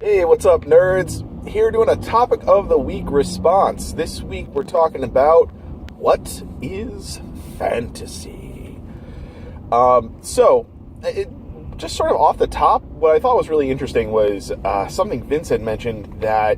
Hey, what's up, nerds? Here doing a topic of the week response. This week we're talking about what is fantasy. Just sort of off the top, what I thought was really interesting was something Vince had mentioned that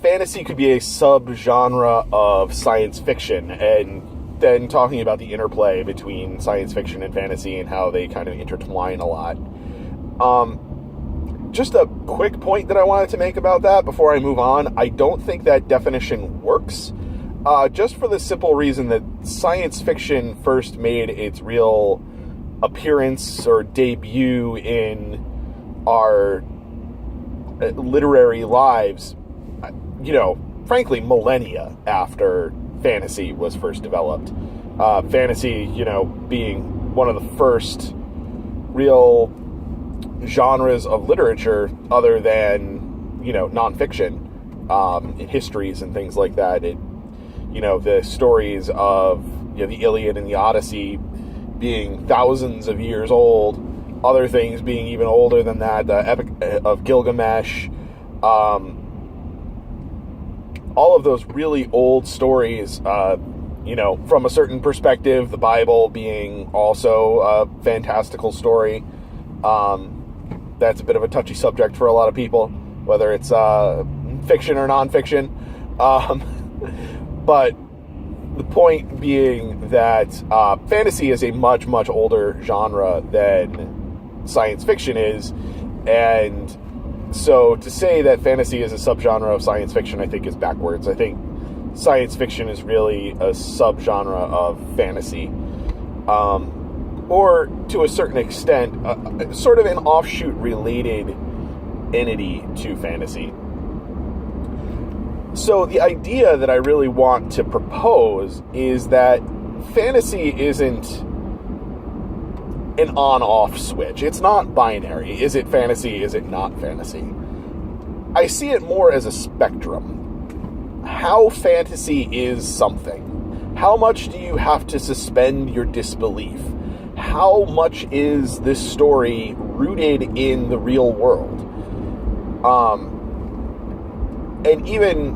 fantasy could be a subgenre of science fiction, and then talking about the interplay between science fiction and fantasy and how they kind of intertwine a lot. Just a quick point that I wanted to make about that before I move on. I don't think that definition works, just for the simple reason that science fiction first made its real appearance or debut in our literary lives, frankly, millennia after fantasy was first developed. Fantasy, being one of the first real genres of literature other than, nonfiction, in histories and things like that. The stories of, the Iliad and the Odyssey being thousands of years old, other things being even older than that, the Epic of Gilgamesh, all of those really old stories, from a certain perspective, the Bible being also a fantastical story. That's a bit of a touchy subject for a lot of people, whether it's fiction or nonfiction. But the point being that fantasy is a much, much older genre than science fiction is. And so to say that fantasy is a subgenre of science fiction, I think is backwards. I think science fiction is really a subgenre of fantasy. Or to a certain extent, sort of an offshoot related entity to fantasy. So the idea that I really want to propose is that fantasy isn't an on-off switch. It's not binary. Is it fantasy? Is it not fantasy? I see it more as a spectrum. How fantasy is something. How much do you have to suspend your disbelief? How much is this story rooted in the real world? And even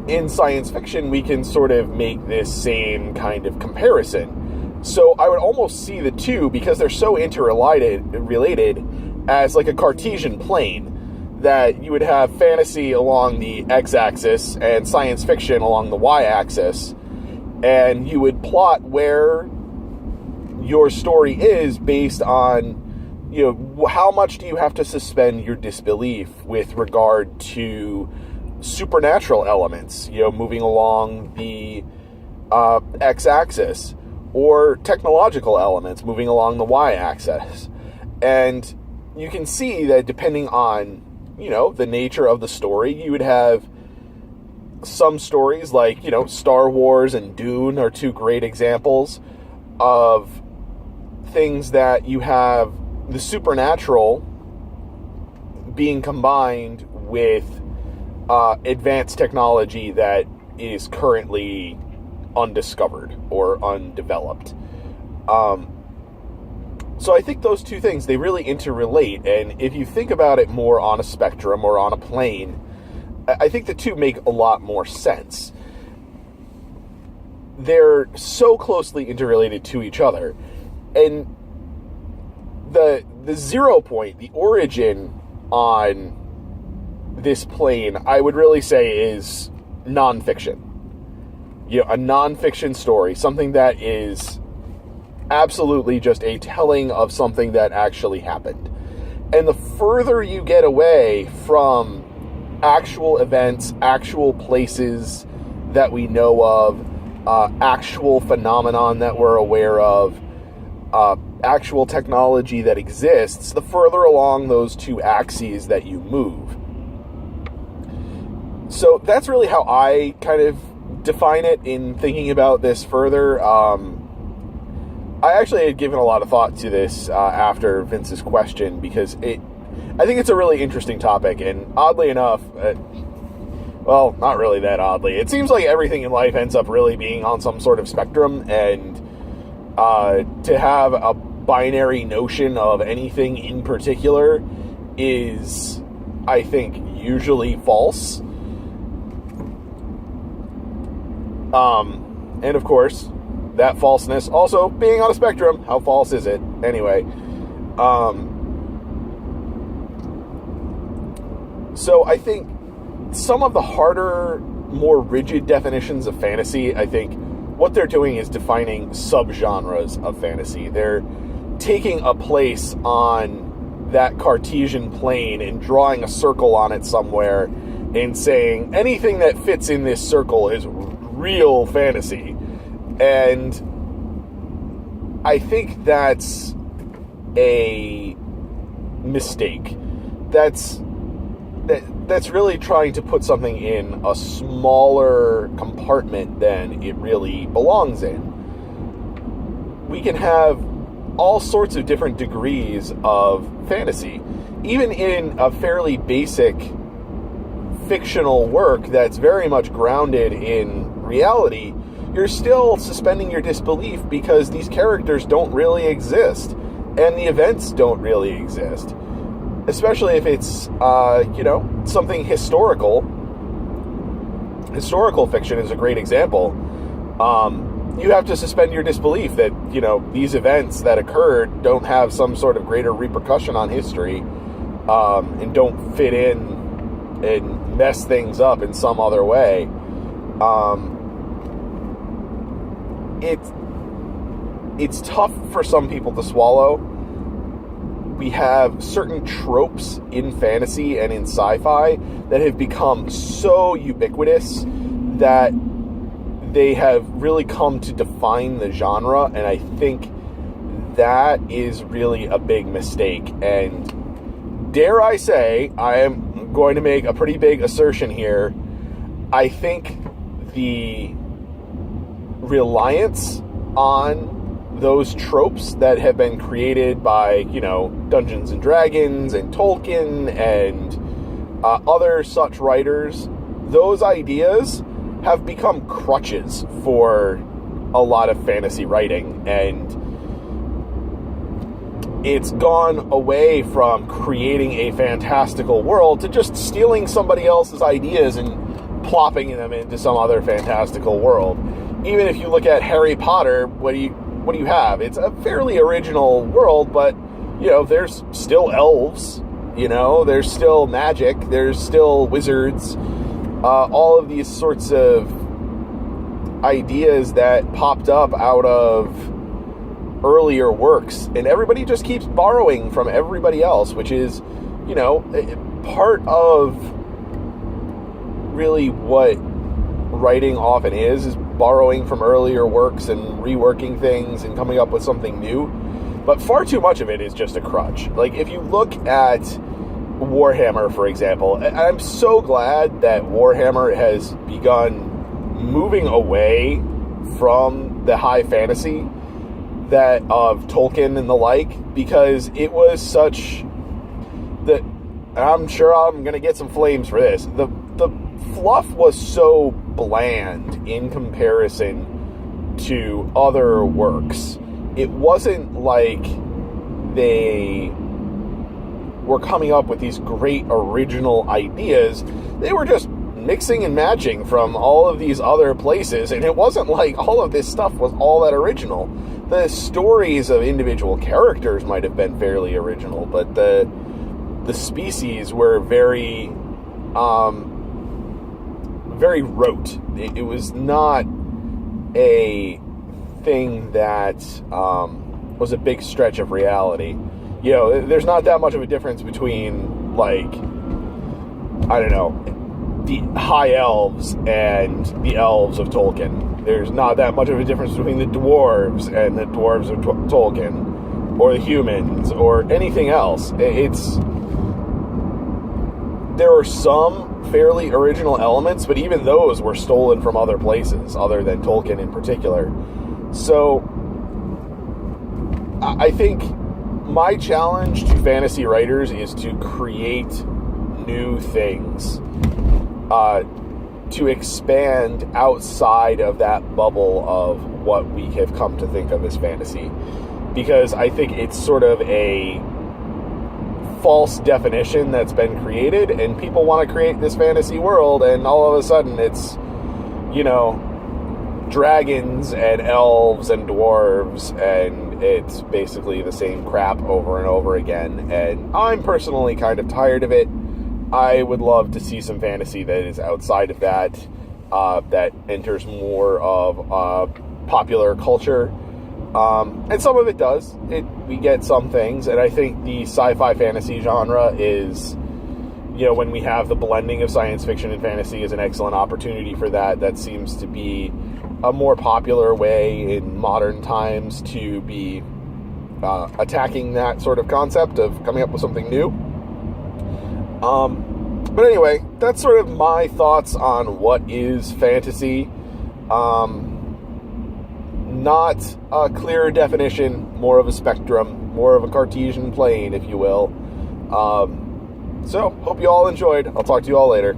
in science fiction, we can sort of make this same kind of comparison. So I would almost see the two, because they're so related, as like a Cartesian plane, that you would have fantasy along the x-axis and science fiction along the y-axis, and you would plot where your story is based on, how much do you have to suspend your disbelief with regard to supernatural elements, moving along the x-axis, or technological elements moving along the y-axis. And you can see that depending on, the nature of the story, you would have some stories like, Star Wars and Dune are two great examples of things that you have the supernatural being combined with advanced technology that is currently undiscovered or undeveloped. So I think those two things, they really interrelate, and if you think about it more on a spectrum or on a plane, I think the two make a lot more sense. They're so closely interrelated to each other. And the 0 point, the origin on this plane, I would really say is nonfiction. A nonfiction story, something that is absolutely just a telling of something that actually happened. And the further you get away from actual events, actual places that we know of, actual phenomenon that we're aware of, actual technology that exists, the further along those two axes that you move. So that's really how I kind of define it in thinking about this further. I actually had given a lot of thought to this after Vince's question, because I think it's a really interesting topic, and oddly enough, well, not really that oddly, it seems like everything in life ends up really being on some sort of spectrum, and to have a binary notion of anything in particular is, I think, usually false. And of course, that falseness also being on a spectrum. How false is it? Anyway. So I think some of the harder, more rigid definitions of fantasy, I think what they're doing is defining subgenres of fantasy. They're taking a place on that Cartesian plane and drawing a circle on it somewhere and saying anything that fits in this circle is real fantasy. And I think that's a mistake. That's really trying to put something in a smaller compartment than it really belongs in. We can have all sorts of different degrees of fantasy. Even in a fairly basic fictional work that's very much grounded in reality, you're still suspending your disbelief because these characters don't really exist and the events don't really exist. Especially if it's, something historical. Historical fiction is a great example. You have to suspend your disbelief that, these events that occurred don't have some sort of greater repercussion on history, and don't fit in and mess things up in some other way. It's tough for some people to swallow. We have certain tropes in fantasy and in sci-fi that have become so ubiquitous that they have really come to define the genre, and I think that is really a big mistake. And dare I say, I am going to make a pretty big assertion here. I think the reliance on those tropes that have been created by, Dungeons and Dragons and Tolkien and other such writers, those ideas have become crutches for a lot of fantasy writing, and it's gone away from creating a fantastical world to just stealing somebody else's ideas and plopping them into some other fantastical world. Even if you look at Harry Potter, what do you have? It's a fairly original world, but, there's still elves, there's still magic, there's still wizards, all of these sorts of ideas that popped up out of earlier works, and everybody just keeps borrowing from everybody else, which is, part of really what writing often is borrowing from earlier works and reworking things and coming up with something new. But far too much of it is just a crutch. Like, if you look at Warhammer, for example, I'm so glad that Warhammer has begun moving away from the high fantasy that of Tolkien and the like, because it was such that, I'm sure I'm going to get some flames for this, the fluff was so bland in comparison to other works. It wasn't like they were coming up with these great original ideas. They were just mixing and matching from all of these other places, and it wasn't like all of this stuff was all that original. The stories of individual characters might have been fairly original, but the species were very very rote. It was not a thing that was a big stretch of reality. There's not that much of a difference between, like, I don't know, the high elves and the elves of Tolkien. There's not that much of a difference between the dwarves and the dwarves of Tolkien, or the humans, or anything else. There are some fairly original elements, but even those were stolen from other places, other than Tolkien in particular. So, I think my challenge to fantasy writers is to create new things, to expand outside of that bubble of what we have come to think of as fantasy. Because I think it's sort of a false definition that's been created, and people want to create this fantasy world, and all of a sudden it's, you know, dragons and elves and dwarves, and it's basically the same crap over and over again, and I'm personally kind of tired of it. I would love to see some fantasy that is outside of that, that enters more of popular culture. And some of it does. We get some things, and I think the sci-fi fantasy genre is, you know, when we have the blending of science fiction and fantasy, is an excellent opportunity for that. That seems to be a more popular way in modern times to be attacking that sort of concept of coming up with something new. But anyway, that's sort of my thoughts on what is fantasy. Not a clear definition, more of a spectrum, more of a Cartesian plane, if you will. So, hope you all enjoyed. I'll talk to you all later.